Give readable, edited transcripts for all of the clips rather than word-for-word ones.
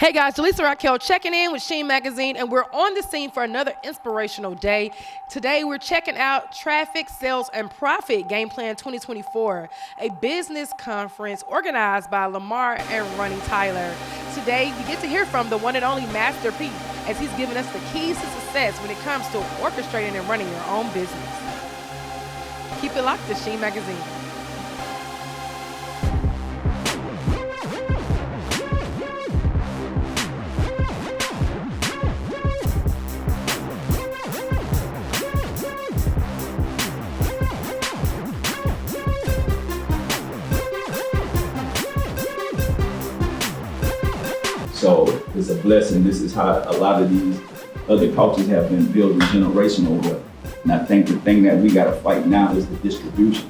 Hey guys, Jaleesa Raquel checking in with Sheen Magazine, and we're on the scene for another inspirational day. Today we're checking out Traffic, Sales, and Profit Game Plan 2024, a business conference organized by Lamar and Ronnie Tyler. Today we get to hear from the one and only Master P, as he's giving us the keys to success when it comes to orchestrating and running your own business. Keep it locked to Sheen Magazine. So it's a blessing. This is how a lot of these other cultures have been building generation over. And I think the thing that we gotta fight now is the distribution.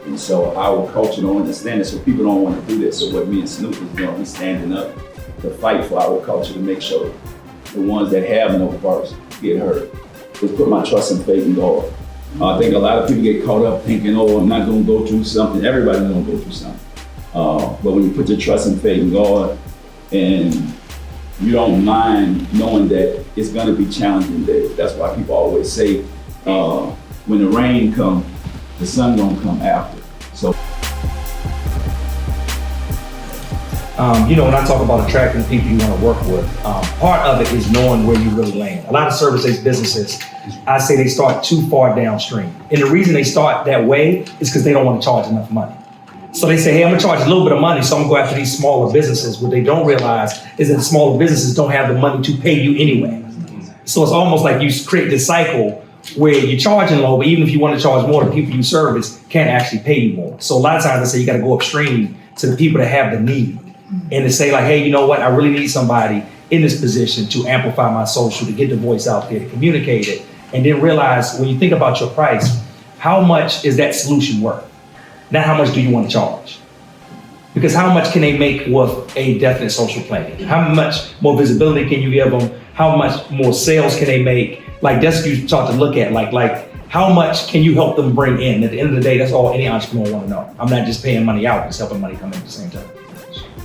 And so our culture don't understand it, so people don't want to do this. So what me and Snoop is doing, we standing up to fight for our culture to make sure the ones that have no voice get heard. Just put my trust and faith in God. I think a lot of people get caught up thinking, oh, I'm not gonna go through something. Everybody's gonna go through something. But when you put your trust and faith in God, and you don't mind knowing that it's gonna be challenging days. That's why people always say, when the rain comes, the sun gonna come after. So. When I talk about attracting the people you wanna work with, part of it is knowing where you really land. A lot of service-based businesses, I say they start too far downstream. And the reason they start that way is because they don't wanna charge enough money. So they say, hey, I'm gonna charge a little bit of money, so I'm gonna go after these smaller businesses. What they don't realize is that smaller businesses don't have the money to pay you anyway. So it's almost like you create this cycle where you're charging low, but even if you want to charge more, the people you service can't actually pay you more. So a lot of times I say you gotta go upstream to the people that have the need. And to say like, hey, you know what, I really need somebody in this position to amplify my social, to get the voice out there, to communicate it. And then realize when you think about your price, how much is that solution worth? Not how much do you want to charge? Because how much can they make with a definite social plan? How much more visibility can you give them? How much more sales can they make? Like that's what you start to look at, like how much can you help them bring in? At the end of the day, that's all any entrepreneur want to know. I'm not just paying money out, it's helping money come in at the same time.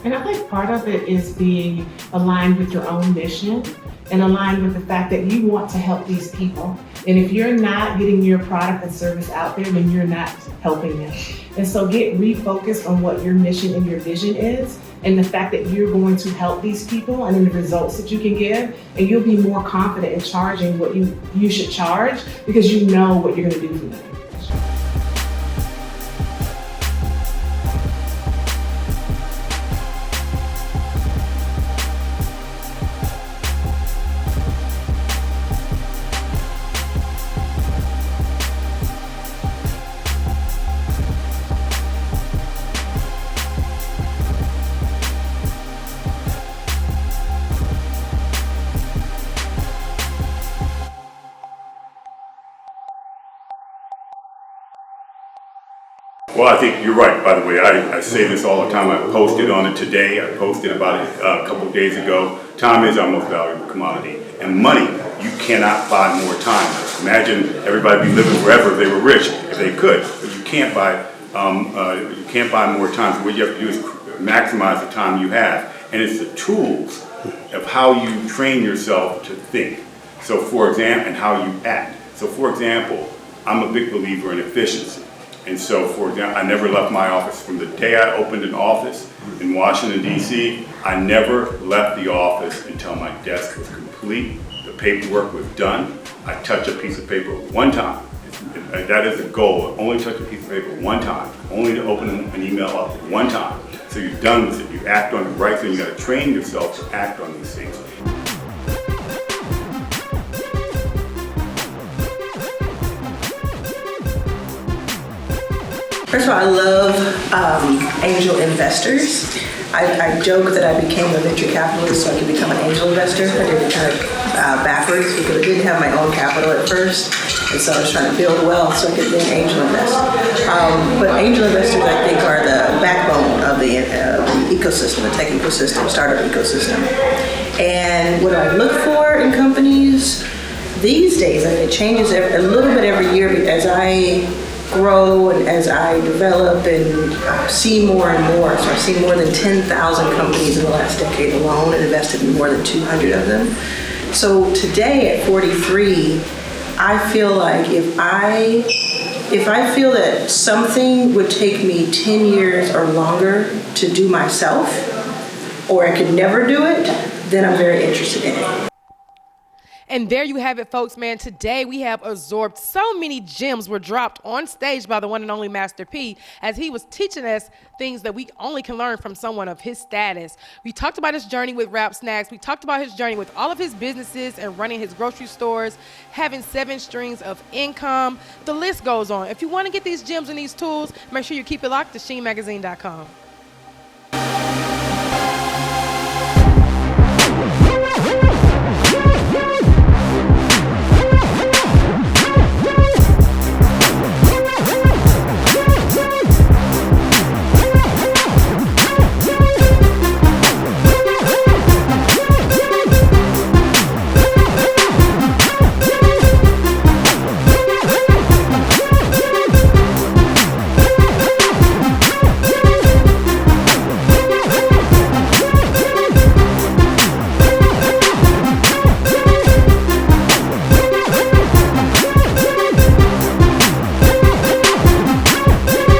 And I think part of it is being aligned with your own mission and aligned with the fact that you want to help these people. And if you're not getting your product and service out there, then you're not helping them. And so get refocused on what your mission and your vision is and the fact that you're going to help these people and then the results that you can give, and you'll be more confident in charging what you should charge because you know what you're gonna do for them. Well, I think you're right, by the way. I say this all the time. I posted on it today. I posted about it a couple of days ago. Time is our most valuable commodity. And money, you cannot buy more time. Imagine everybody be living forever if they were rich, if they could. But you can't buy more time. So what you have to do is maximize the time you have. And it's the tools of how you train yourself to think. So for example, and how you act. So for example, I'm a big believer in efficiency. And so, for example, I never left my office. From the day I opened an office in Washington, D.C., I never left the office until my desk was complete, the paperwork was done. I touch a piece of paper one time. That is the goal. Only touch a piece of paper one time. Only to open an email up one time. So you're done with it. You act on it right, so you got to train yourself to act on these things. First of all, I love angel investors. I joke that I became a venture capitalist so I could become an angel investor. I did it kind of backwards because I didn't have my own capital at first. And so I was trying to build wealth so I could then angel invest. But angel investors, I think, are the backbone of the ecosystem, the tech ecosystem, startup ecosystem. And what I look for in companies these days, and it changes a little bit every year as I grow and as I develop and see more and more. So I've seen more than 10,000 companies in the last decade alone and invested in more than 200 of them. So today at 43, I feel like if I feel that something would take me 10 years or longer to do myself, or I could never do it, then I'm very interested in it. And there you have it, folks, man. Today we have absorbed so many gems were dropped on stage by the one and only Master P as he was teaching us things that we only can learn from someone of his status. We talked about his journey with Rap Snacks. We talked about his journey with all of his businesses and running his grocery stores, having 7 streams of income. The list goes on. If you want to get these gems and these tools, make sure you keep it locked to SheenMagazine.com.